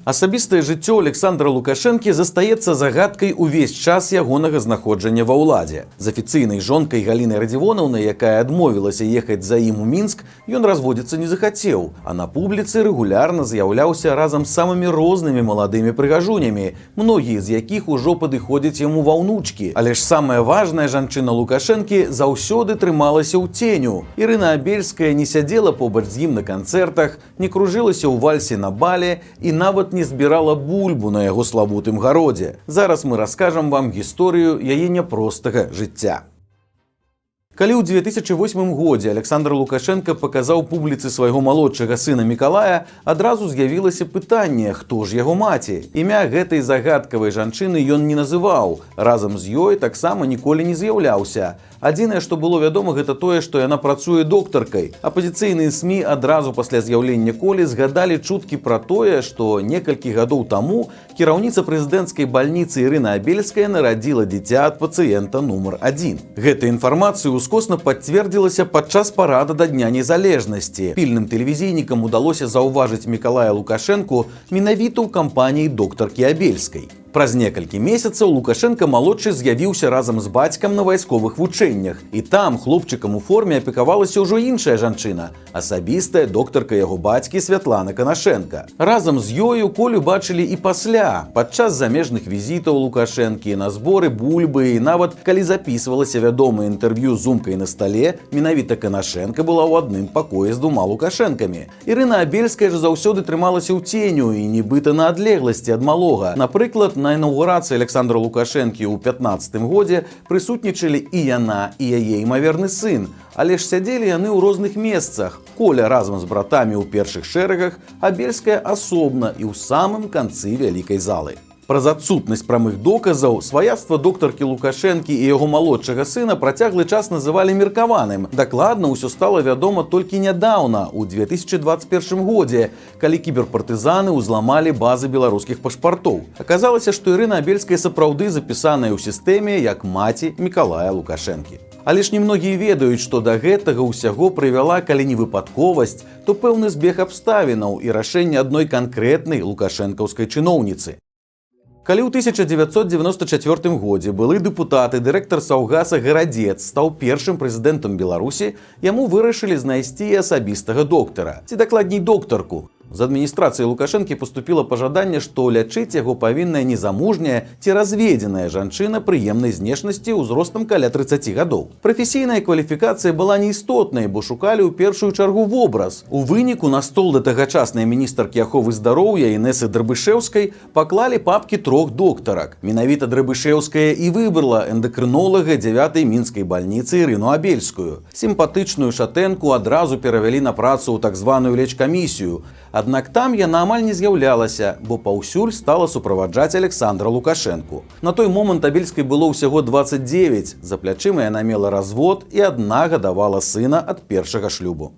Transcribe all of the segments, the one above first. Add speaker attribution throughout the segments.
Speaker 1: Асабістае жыццё Александра Лукашэнкі застаецца загадкай увесь час ягонага знаходжання ва ўладзе. З афіцыйнай жонкай Галінай Радзівонаўнай, якая адмовілася ехаць за ім у Мінск, ён разводзіцца не захацеў, а на публіцы рэгулярна з'яўляўся разам з самымі рознымі маладымі прыгажунямі, многія з якіх ужо падыходзяць яму ва ўнучкі. Але ж самая важная жанчына Лукашэнкі заўсёды трымалася ў ценю. Ірына Абельская не сядзела побач з ім на канцэртах, не кружылася ў вальсе на бале і нават не збірала бульбу на яго славутым гародзе. Зараз мы раскажам вам гісторыю яе няпростага жыцця. Калі ў 2008 годзе Александр Лукашенко паказаў публіцы свайго малодшага сына Мікалая, адразу з'явілася пытанне, хто ж яго маці. Імя гэтай загадкавай жанчыны ён не называў, разам з ёй таксама ніколі не з'яўляўся. Адзінае, што было вядома, гэта тое, што яна працуе доктаркай. Апазіцыйныя СМІ адразу пасля з'яўлення Колі згадалі чуткі пра тое, што некалькі гадоў таму кіраўніца прэзідэнцкай бальніцы Ірына Абельская нарадзіла дзіця ад пацыента нумар 1. Гэта інфармацыя ускосна пацвердзілася падчас парада да Дня незалежнасці. Пільным тэлевізійнікам удалося заўважыць Мікалая Лукашэнку менавіта ў кампаніі доктаркі Абельскай. Праз некалькі месяцаў Лукашенко малодшы з'явіўся разам з бацькам на вайсковых вучэннях. І там хлопчыкам у форме апекавалася ўжо іншая жанчына, асабістая доктарка яго бацькі Святлана Канашенка. Разам з ёю Колю бачылі і пасля, падчас замежных візітаў Лукашэнкі, на зборы бульбы, і нават калі запісвалася вядомае інтэрв'ю з умкай на стале, менавіта Канашенка была ў адным пакоі з двума Лукашэнкамі. Ірына Абельская ж заўсёды трымалася ў ценю і нібыта на адлегласці ад малога. Напрыклад, на інаўгурацыі Александра Лукашэнкі ў 2015 годзе прысутнічалі і яна, і яе імаверны сын. Але ж сядзелі яны ў розных месцах. Коля разам з братамі ў першых шэрагах, Абельская асобна і ў самым канцы вялікай залы. Праз адсутнасць прамых доказаў сваяцтва доктаркі Лукашэнкі і яго малодшага сына працяглы час называлі меркаваным. Дакладна ўсё стала вядома толькі нядаўна, у 2021 годзе, калі кіберпартызаны ўзламалі базы беларускіх пашпартоў. Аказалася, што Ірына Абельская сапраўды запісаная ў сістэме як маці Мікалая Лукашэнкі. Але ж немногія ведаюць, што да гэтага ўсяго прывяла, калі не выпадковасць, то пэўны збег абставінаў і рашэнне адной канкрэтнай лукашэнкаўскай чыноўніцы. Калі ў 1994 годзе былы дэпутат і дырэктар Саўгаса Гарадзец стаў першым прэзідэнтам Беларусі, яму вырашылі знайсці асабістага доктара, ці дакладней доктарку. З адміністрацыі Лукашэнкі паступіла пажаданне, што лячыць яго павінная незамужняя ці разведзеная жанчына прыемнай знешнасці ўзростам каля 30 гадоў. Прафесійная кваліфікацыя была неістотнай, бо шукалі ў першую чаргу вобраз. У выніку на стол да тагачаснай міністаркі аховы здароўя Інэсы Драбышэўскай паклалі папкі 3 доктарак. Менавіта Драбышэўская і выбрала эндакрынолага 9-й мінскай бальніцы Ірыну Абельскую. Сімпатычную шатэнку адразу перавялі на працу ў так званую лечкамісію. Аднак там яна амаль не з'яўлялася, бо паўсюль стала суправаджаць Александра Лукашэнку. На той момант Абельскай было ўсяго 29, за плячыма яна мела развод і адна гадавала сына ад першага шлюбу.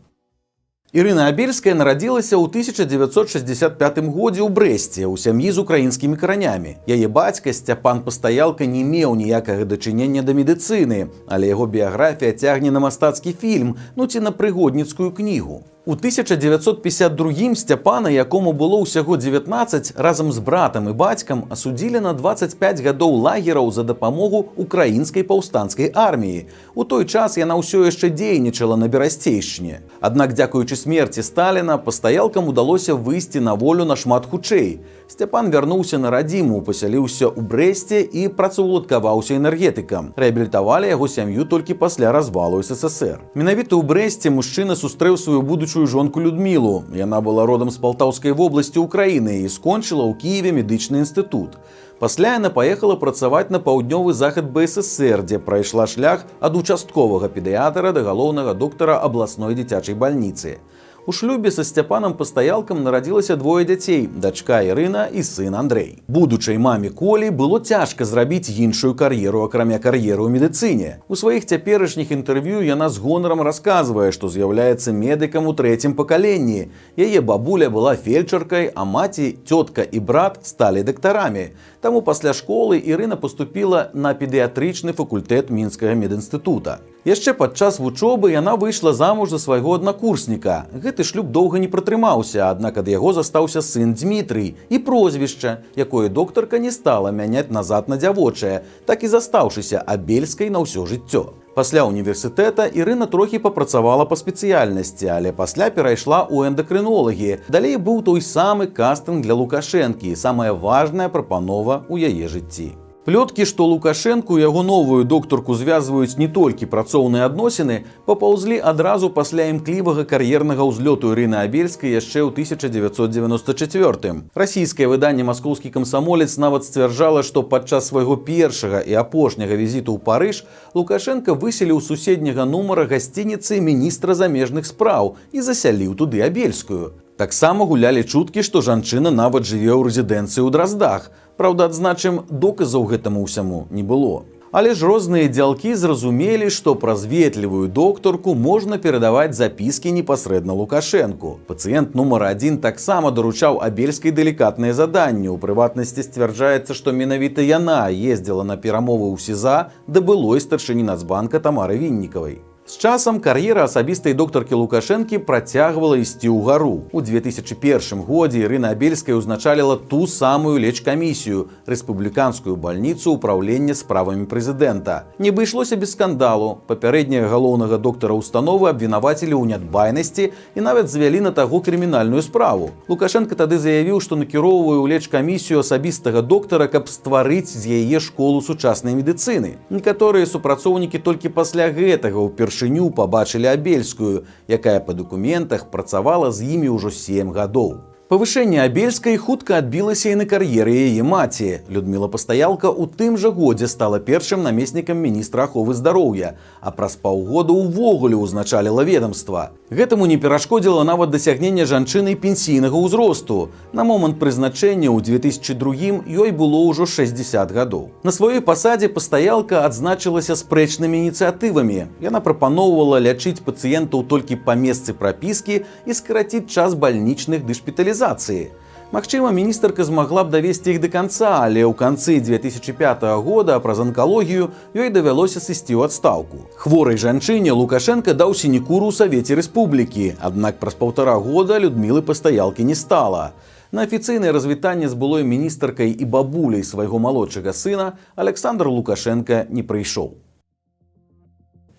Speaker 1: Ірына Абельская нарадзілася ў 1965 годзе ў Брэсце ў сям'і з украінскімі каранямі. Яе бацька Сцяпан Пастаялка не меў ніякага дачынення да медыцыны, але яго біяграфія цягне на мастацкі фільм, ці на прыгодніцкую кнігу. У 1952 Сцяпана, якому было ўсяго 19, разам з братам і бацькам асудзілі на 25 гадоў лагераў за дапамогу украінскай паўстанцкай арміі. У той час яна ўсё яшчэ дзейнічала на Берасцейшчыне. Аднак, дзякуючы смерці Сталіна, пастаялкам удалося выйсці на волю нашмат хутчэй. Сцяпан вярнуўся на радзіму, пасяліўся ў Брэсце і працаўладкаваўся энергетыкам. Рэабілітавалі яго сям'ю толькі пасля развалу СССР. Менавіта ў Брэсце мужчына сустрэў сваю будучую жонку Людмілу. Яна была родам з Палтаўскай вобласці Украіны і скончыла ў Кіеве медычны інстытут. Пасля яна паехала працаваць на паўднёвы захад БССР, дзе прайшла шлях ад участковага педыятра да галоўнага доктара абласной дзіцячай бальніцы. У шлюбе са Сцяпанам Пастаялкам нарадзілася 2 дзяцей, дачка Ірына і сын Андрэй. Будучай маме Колі было цяжка зрабіць іншую кар'еру, акрамя кар'еры ў медыцыне. У сваіх цяперашніх інтэрв'ю яна з гонарам расказвае, што з'яўляецца медыкам у 3-м пакаленні. Яе бабуля была фельчаркай, а маці, цётка і брат сталі дактарамі. Таму пасля школы Ірына паступіла на педыятрычны факультэт Мінскага медінстытута. Яшчэ падчас вучобы яна выйшла замуж за свайго аднакурсніка. Гэты шлюб доўга не пратрымаўся, аднак ад яго застаўся сын Дмітрый і прозвішча, якое доктарка не стала мяняць назад на дзявочае, так і застаўшыся Абельскай на ўсё жыццё. Пасля універсітэта Ірына трохі папрацавала па спецыяльнасці, але пасля перайшла ў эндакрынолагі. Далей быў той самы кастынг для Лукашэнкі, самая важная прапанова ў яе жыцці. Плёткі, што Лукашэнку і яго новую доктарку звязваюць не толькі працоўныя адносіны, папаўзлі адразу пасля імклівага кар'ернага ўзлёту Ірыны Абельскай яшчэ ў 1994. Расійскае выданне «Маскоўскі камсамолец» нават сцвярджала, што падчас свайго першага і апошняга візіту ў Парыж Лукашенка выселіў з суседняга нумара гасцініцы міністра замежных спраў і засяліў туды Абельскую. Таксама гулялі чуткі, што жанчына нават жыве ў рэзідэнцыі ў Драздах. Праўда, адзначым, доказаў гэтаму ўсяму не было. Але ж розныя дзялкі зразумелі, што праз ветлівую доктарку можна перадаваць запіскі непасрэдна Лукашэнку. Пацыент нумар 1 таксама даручаў Абельскай далікатныя заданні. У прыватнасці сцвярджаецца, што менавіта яна ездзіла на перамовы ў СІЗА да былой старшыні Нацбанка Тамары Віннікавай. З часам кар'ера асабістай доктаркі Лукашэнкі працягвала ісці ўгару. У 2001 годзе Ірына Абельская ўзначаліла ту самую лечкамісію – рэспубліканскую бальніцу ўпраўлення справамі прэзідэнта. Не абышлося без скандалу. Папярэдняга галоўнага доктара установы абвінавацілі ў нядбайнасці і нават завялі на таго крымінальную справу. Лукашенка тады заявіў, што накіроўвае ў лечкамісію асабістага доктара, каб стварыць з яе школу сучаснай медыцыны. Некаторыя супрацоўнікі толькі пасля гэтага ўпершыню пабачылі Абельскую, якая па дакументах працавала з імі ўжо 7 гадоў. Павышэнне Абельскай хутка адбілася і на кар'еры яе маці. Людміла Пастаялка ў тым жа годзе стала першым намеснікам міністра аховы здароўя, а праз паўгода ўвогуле ўзначаліла ведамства. Гэтаму не перашкодзіла нават дасягнення жанчыны пенсійнага ўзросту. На момант прызначэння ў 2002 ёй было ўжо 60 гадоў. На сваёй пасадзе Пастаялка адзначылася спрэчнымі ініцыятывамі. Яна прапаноўвала лячыць пацыентаў толькі па месцы прапіскі і скараціць час бальнічных ды шпіталізацыі. Магчыма, міністарка змагла б давесці іх да канца, але ў канцы 2005 года праз анкалогію ёй давялося сысці ў адстаўку. Хворай жанчыне Лукашенка даў сінекуру ў Савеце Рэспублікі, аднак праз 1,5 года Людмілы Пастаялкі не стала. На афіцыйнае развітанне з былой міністаркай і бабуляй свайго малодшага сына Александр Лукашенка не прыйшоў.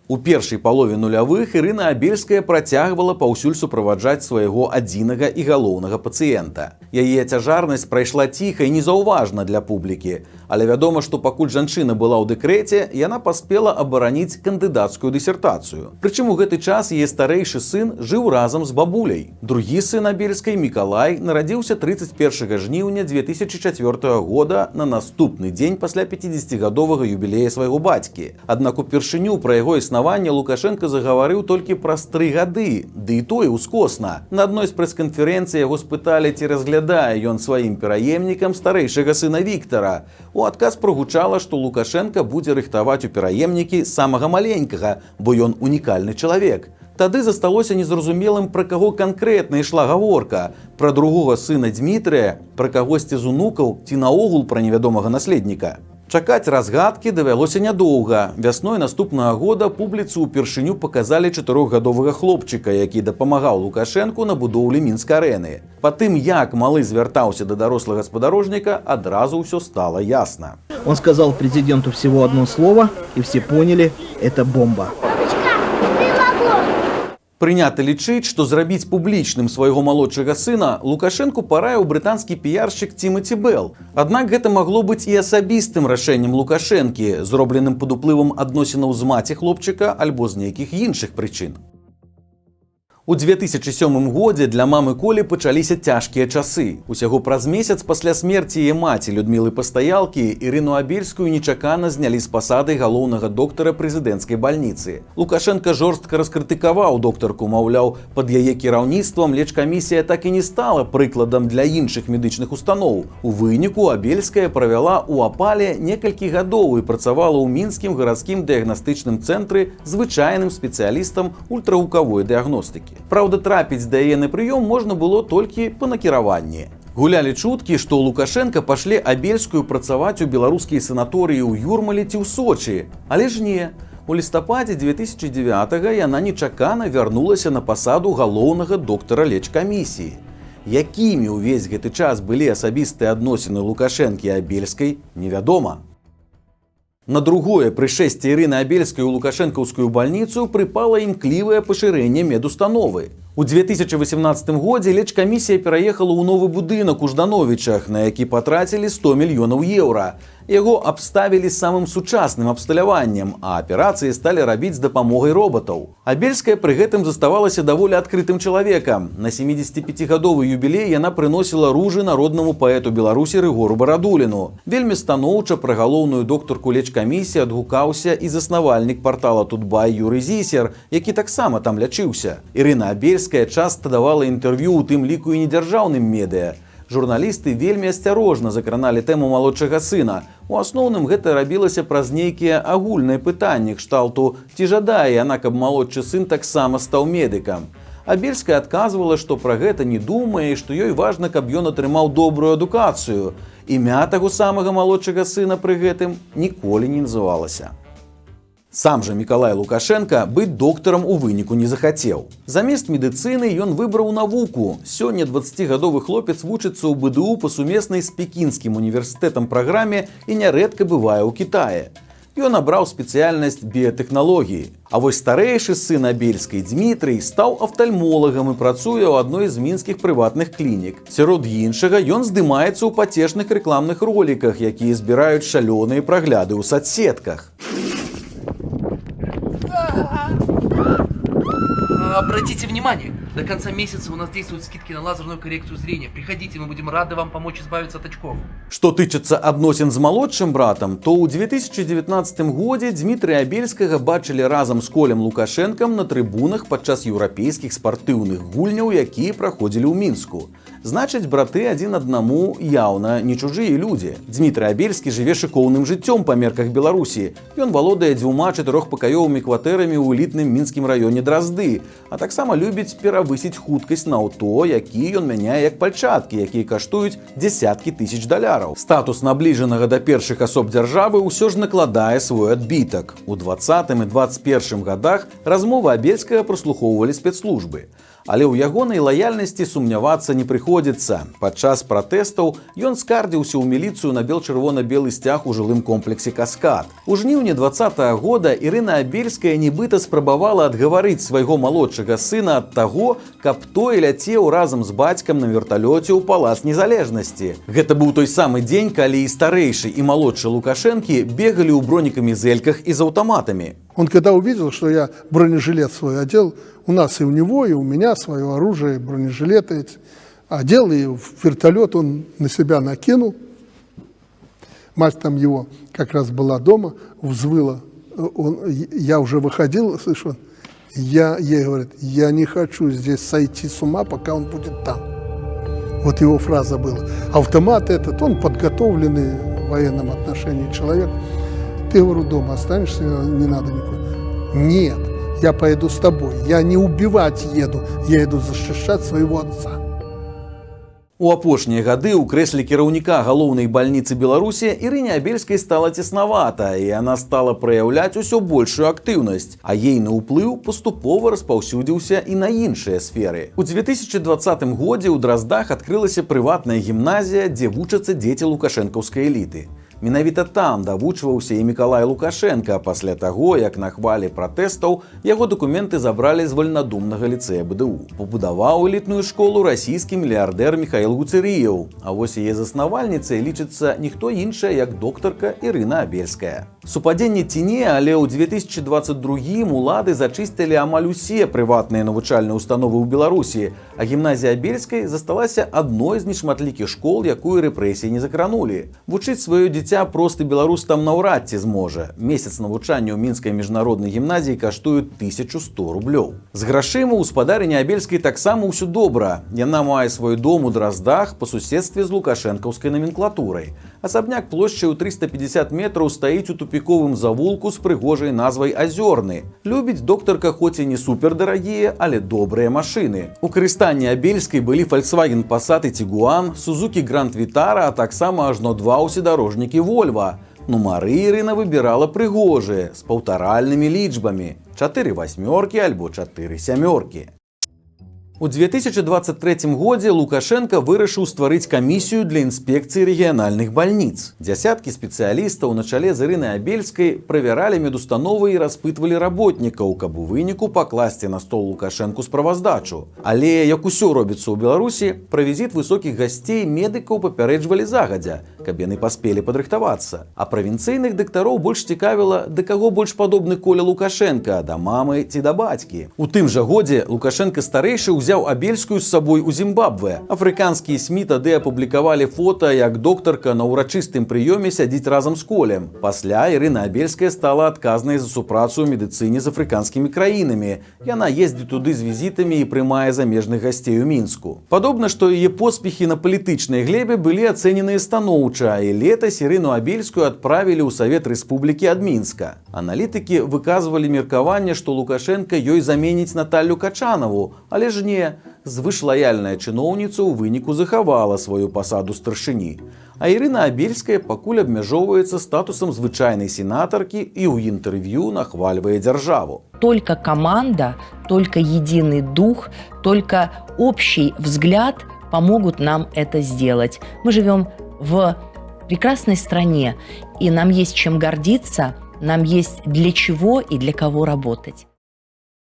Speaker 1: У першай палове нулявых Ірына Абельская працягвала паўсюль суправаджаць свайго адзінага і галоўнага пацыента. Яе цяжарнасць прайшла ціха і незаўважна для публікі, але вядома, што пакуль жанчына была ў дэкрэце, яна паспела абараніць кандыдацкую дысертацыю. Прычым у гэты час яе старэйшы сын жыў разам з бабуляй. Другі сын Абельскай, Мікалай, нарадзіўся 31 жніўня 2004 года на наступны дзень пасля 50-гадовага юбілея свайго бацькі. Аднак упершыню пра яго існаванне Лукашенка загаварыў толькі праз 3 гады, ды і тое ўскосна. На адной з прэс-канферэнцый яго спыталі, ці разглядае ён сваім пераемнікам старэйшага сына Віктара. У адказ прогучала, што Лукашенка будзе рыхтаваць у пераемнікі самага маленькага, бо ён унікальны чалавек. Тады засталося незразумелым, пра каго канкрэтна ішла гаворка. Пра другога сына Дмітрыя, пра кагосьці з унукаў ці наогул пра невядомага наследніка. Чакаць разгадкі давялося нядоўга. Вясной наступнага года публіцы ўпершыню паказалі 4-гадовага хлопчыка, які дапамагаў Лукашэнку на будоўлі Мінск-арэны. Па тым, як малы звяртаўся да дарослага спадарожніка, адразу ўсё стала ясна.
Speaker 2: Он сказал президенту всего одно слово, и все поняли – это бомба.
Speaker 1: Прынята лічыць, што зрабіць публічным свайго малодшага сына Лукашэнку параіў брытанскі піяршчык Тімоті Белл. Аднак гэта магло быць і асабістым рашэннем Лукашэнкі, зробленым пад уплывам адносінаў з маці хлопчыка альбо з нейкіх іншых прычын. У 2007 годзе для мамы Колі пачаліся цяжкія часы. Усяго праз месяц пасля смерці яе маці Людмілы Пастаялкі Ірыну Абельскую нечакана знялі з пасады галоўнага доктара прэзідэнцкай бальніцы. Лукашенка жорстка раскрытыкаваў доктарку, маўляў, пад яе кіраўніцтвам лечкамісія так і не стала прыкладам для іншых медычных устаноў. У выніку Абельская правяла ў апале некалькі гадоў і працавала ў мінскім гарадскім дыягнастычным цэнтры звычайным спецыялістам ультрагукавой дыягностыкі. Праўда, трапіць да яе на прыём можна было толькі па накіраванні. Гулялі чуткі, што Лукашенка пашле Абельскую працаваць у беларускія санаторыі ў Юрмале ці ў Сочы. Але ж не. У лістападзе 2009 яна нечакана вярнулася на пасаду галоўнага доктара лечкамісіі. Якімі ўвесь гэты час былі асабістыя адносіны Лукашэнкі і Абельскай, невядома. На другое прышэсце Ірыны Абельскай у лукашэнкаўскую бальніцу прыпала імклівае пашырэнне медустановы. У 2018 годзе лечкамісія пераехала ў новы будынак у Ждановічах, на які патрацілі 100 мільёнаў еўра. Яго абставілі самым сучасным абсталяваннем, а аперацыі сталі рабіць з дапамогай робатаў. Абельская пры гэтым заставалася даволі адкрытым чалавекам. На 75-гадовы юбілей яна прыносіла ружы народнаму паэту Беларусі Рыгору Барадуліну. Вельмі станоўча пра галоўную доктарку лечкамісіі адгукаўся і заснавальнік партала Тутбай Юрый Зісер, які таксама там лячыўся. Ірына Абельская часта давала інтэрв'ю, у тым ліку і недзяржаўным медыа. Журналісты вельмі асцярожна закраналі тэму малодшага сына. У асноўным гэта рабілася праз нейкія агульныя пытанні кшталту «Ці жадае яна, каб малодшы сын таксама стаў медыкам?». Абельская адказвала, што пра гэта не думае і што ёй важна, каб ён атрымаў добрую адукацыю. Імя таго самага малодшага сына пры гэтым ніколі не называлася. Сам жа Мікалай Лукашенка быць доктарам у выніку не захацеў. Замест медыцыны ён выбраў навуку. Сёння 20-гадовы хлопец вучыцца ў БДУ па сумеснай з Пекінскім універсітэтам праграме і нярэдка бывае ў Кітаі. Ён абраў спецыяльнасць біятэхналогіі. А вось старэйшы сын Абельскай Дзмітрый стаў афтальмолагам і працуе ў адной з мінскіх прыватных клінік. Сярод іншага ён здымаецца ў пацешных рэкламных роліках, якія збіраюць шалёныя прагляды ў соцсетках.
Speaker 3: Обратите внимание, до конца месяца у нас действуют скидки на лазерную коррекцию зрения. Приходите, мы будем рады вам помочь избавиться от очков.
Speaker 1: Што тычыцца адносін з малодшым братам, то ў 2019 годзе Дзмітрыя Абельскага бачылі разам з Колем Лукашэнкам на трыбунах падчас еўрапейскіх спартыўных гульняў, якія праходзілі ў Мінску. Значыць, браты адзін аднаму яўна не чужыя людзі. Дзмітрый Абельскі жыве шыкоўным жыццём па мерках Беларусі. Ён валодае 2-4-пакаёвымі кватэрамі ў элітным мінскім раёне Дразды, а таксама любіць перавысіць хуткасць на аўто, які ён мяняе як пальчаткі, якія каштуюць дзесяткі тысяч даляраў. Статус набліжанага да першых асоб дзяржавы ўсё ж накладае свой адбітак. У 20-м і 21-м гадах размовы Абельскага праслухоўвалі спецслужбы. Але ў ягонай лаяльнасці сумнявацца не прыходзіцца. Падчас пратэстаў ён скардзіўся ў міліцыю на бел-чырвона-белы сцяг у жылым комплексе «Каскад». У жніўні 20-го года Ірына Абельская нібыта спрабавала адгаварыць свайго малодшага сына ад таго, каб той ляцеў разам з бацькам на верталёце ў Палац Незалежнасці. Гэта быў той самы дзень, калі і старэйшы, і малодшы Лукашэнкі бегалі ў бронекамізэльках і з аўтаматамі.
Speaker 4: Он когда увидел, что я бронежилет свой одел, у нас и у него, и у меня свое оружие, бронежилеты эти, одел, и в вертолет он на себя накинул. Мать там его как раз была дома, взвыла. Я уже выходил, слышу, ей говорит, я не хочу здесь сойти с ума, пока он будет там. Вот его фраза была. Автомат этот, он подготовленный в военном отношении человек. Ты, говорю, дома останешься, не надо никуда. Нет, я поеду с тобой. Я не убивать еду, я еду защищать своего отца.
Speaker 1: У апошнія гады ў крэсле кіраўніка галоўнай бальніцы Беларусі Ірыне Абельскай стала цеснавата, і яна стала праяўляць усё большую актыўнасць, а ейны ўплыў паступова распаўсюдзіўся і на іншыя сферы. У 2020 годзе ў Драздах адкрылася прыватная гімназія, дзе вучацца дзеці лукашэнкаўскай эліты. Менавіта там давучваўся і Мікалай Лукашенка пасля таго, як на хвалі пратэстаў яго дакументы забралі з вальнадумнага ліцэя БДУ. Пабудаваў элітную школу расійскі мільярдэр Міхаіл Гуцэрыеў, а вось яе заснавальніцай лічыцца ніхто іншая, як доктарка Ірына Абельская. Супадзенне ці не, але ў 2022 улады зачыстылі амаль усе прыватныя навучальныя установы ў Беларусі, а гімназія Абельскай засталася адной з нешматлікіх школ, якую рэпрэсіі не закранулі. Вучыць сваё дзіця просты беларус там наўрад ці зможа. Месяц навучання ў мінскай міжнароднай гімназіі каштуе 1100 рублёў. З грашыма ў спадарыні Абельскай таксама ўсё добра. Яна мае свой дом у Драздах па суседстве з лукашэнкаўскай наменклатурай. Асабняк плошчай у 350 метраў стаіць у тупіковым завулку з прыгожай назвай «Азёрны». Любіць доктарка хоць і не супердарагія, але добрыя машыны. У карыстанні Абельскай былі Volkswagen Passat і Tiguan, Suzuki Grand Vitara, а таксама ажно два ўседарожнікі Volvo. Нумары Ірына выбірала прыгожыя, з паўтаральнымі лічбамі – 4 восьмёркі альбо 4 сямёркі. У 2023 годзе Лукашенко вырашыў стварыць камісію для інспекцыі рэгіянальных бальніц. Дзясяткі спецыялістаў на чале з Ірынай Абельскай правяралі медустановы і распытвалі работнікаў, каб у выніку пакласці на стол Лукашэнку справаздачу. Але, як усё робіцца ў Беларусі, пра візіт высокіх гасцей медыкаў папярэджвалі загадзя, каб яны паспелі падрыхтавацца. А правінцыйных дактароў больш цікавіла, да каго больш падобны Коля Лукашенка, да мамы ці да бацькі. У тым жа годзе Лукашенка старэйшы ўзяў Абельскую з сабой у Зімбабве. Афрыканскія СМІ тады апублікавалі фота, як доктарка на ўрачыстым прыёме сядзіць разам з Колем. Пасля Ірына Абельская стала адказнай за супрацу ў медыцыне з афрыканскімі краінамі. Яна ездзіць туды з візітамі і прымае замежных гасцей у Мінску. Падобна, што яе поспехі на палітычнай глебе былі ацэненыя станоўча, і летась Ірыну Абельскую адправілі ў Савет Рэспублікі ад Мінска. Аналітыкі выказвалі меркаванне, што Лукашенка ёй заменіць Наталлю Качанаву, але ж не. Звышлаяльная чыноўніца ў выніку захавала сваю пасаду старшыні. А Ірына Абельская пакуль абмяжоўваецца статусам звычайнай сенатаркі і ў інтэрв'ю нахвальвае дзяржаву.
Speaker 5: Только команда, только единый дух, только общий взгляд помогут нам это сделать. Мы живем в прекрасной стране, и нам есть чем гордиться, нам есть для чего и для кого работать.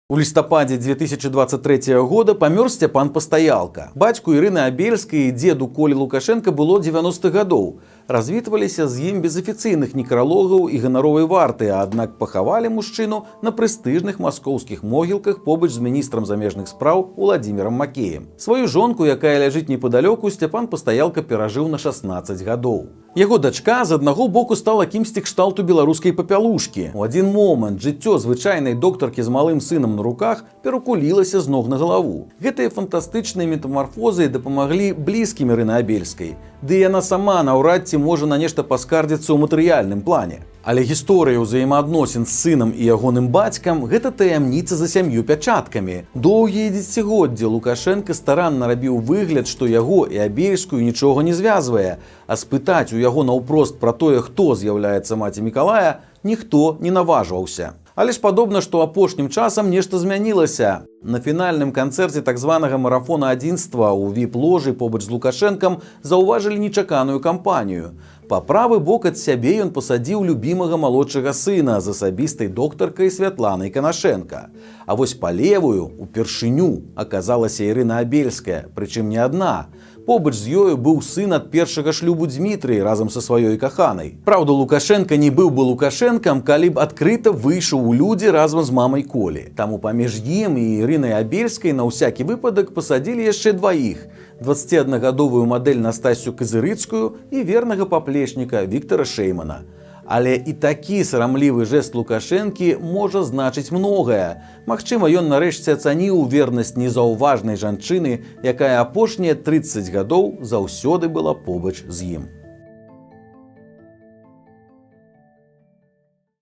Speaker 1: У лістападзе 2023 года памёр Сцяпан Пастаялка. Бацьку Ірыны Абельскай і дзеду Колі Лукашенка было 90 гадоў. Развітваліся з ім без афіцыйных некралогаў і ганаровай варты, аднак пахавалі мужчыну на прэстыжных маскоўскіх могілках побач з міністрам замежных спраў Уладзімірам Макеем. Сваю жонку, якая ляжыць непадалёку, Сцяпан Пастаялка перажыў на 16 гадоў. Яго дачка з аднаго боку стала кімсьці кшталту беларускай папялушкі. У адзін момант жыццё звычайнай доктаркі з малым сынам на руках перакулілася з ног на галаву. Гэтыя фантастычныя метамарфозы дапамаглі блізкім Ірыны Абельскай. Ды яна сама наўрад ці можа на нешта паскардзіцца ў матэрыяльным плане. Але гісторыя ўзаемаадносін з сынам і ягоным бацькам – гэта таямніца за 7 пячаткамі. Доўгія дзесяцігоддзі Лукашенка старанна рабіў выгляд, што яго і Абельскую нічога не звязвае, а спытаць у яго наўпрост пра тое, хто з'яўляецца маці Мікалая, ніхто не наважваўся. Але ж падобна, што апошнім часам нешта змянілася. На фінальным канцэрце так званага марафона адзінства ў віп-ложы побач з Лукашэнкам заўважылі нечаканую кампанію. Па правы бок ад сябе ён пасадзіў любімага малодшага сына з асабістай доктаркай Святланай Канашэнка. А вось па левую, упершыню, аказалася Ірына Абельская, прычым не адна. Побач з ёю быў сын ад першага шлюбу Дзмітрый разам са сваёй каханай. Праўда, Лукашенка не быў бы Лукашэнкам, калі б адкрыта выйшаў у людзі разам з мамай Колі. Таму паміж ім і Ірынай Абельскай на ўсякі выпадак пасадзілі яшчэ дваіх – 21-гадовую мадэль Настасю Казырыцкую і вернага паплечніка Віктара Шэймана. Але і такі сарамлівы жэст Лукашэнкі можа значыць многае. Магчыма, ён нарэшце ацаніў вернасць незаўважнай жанчыны, якая апошнія 30 гадоў заўсёды была побач з ім.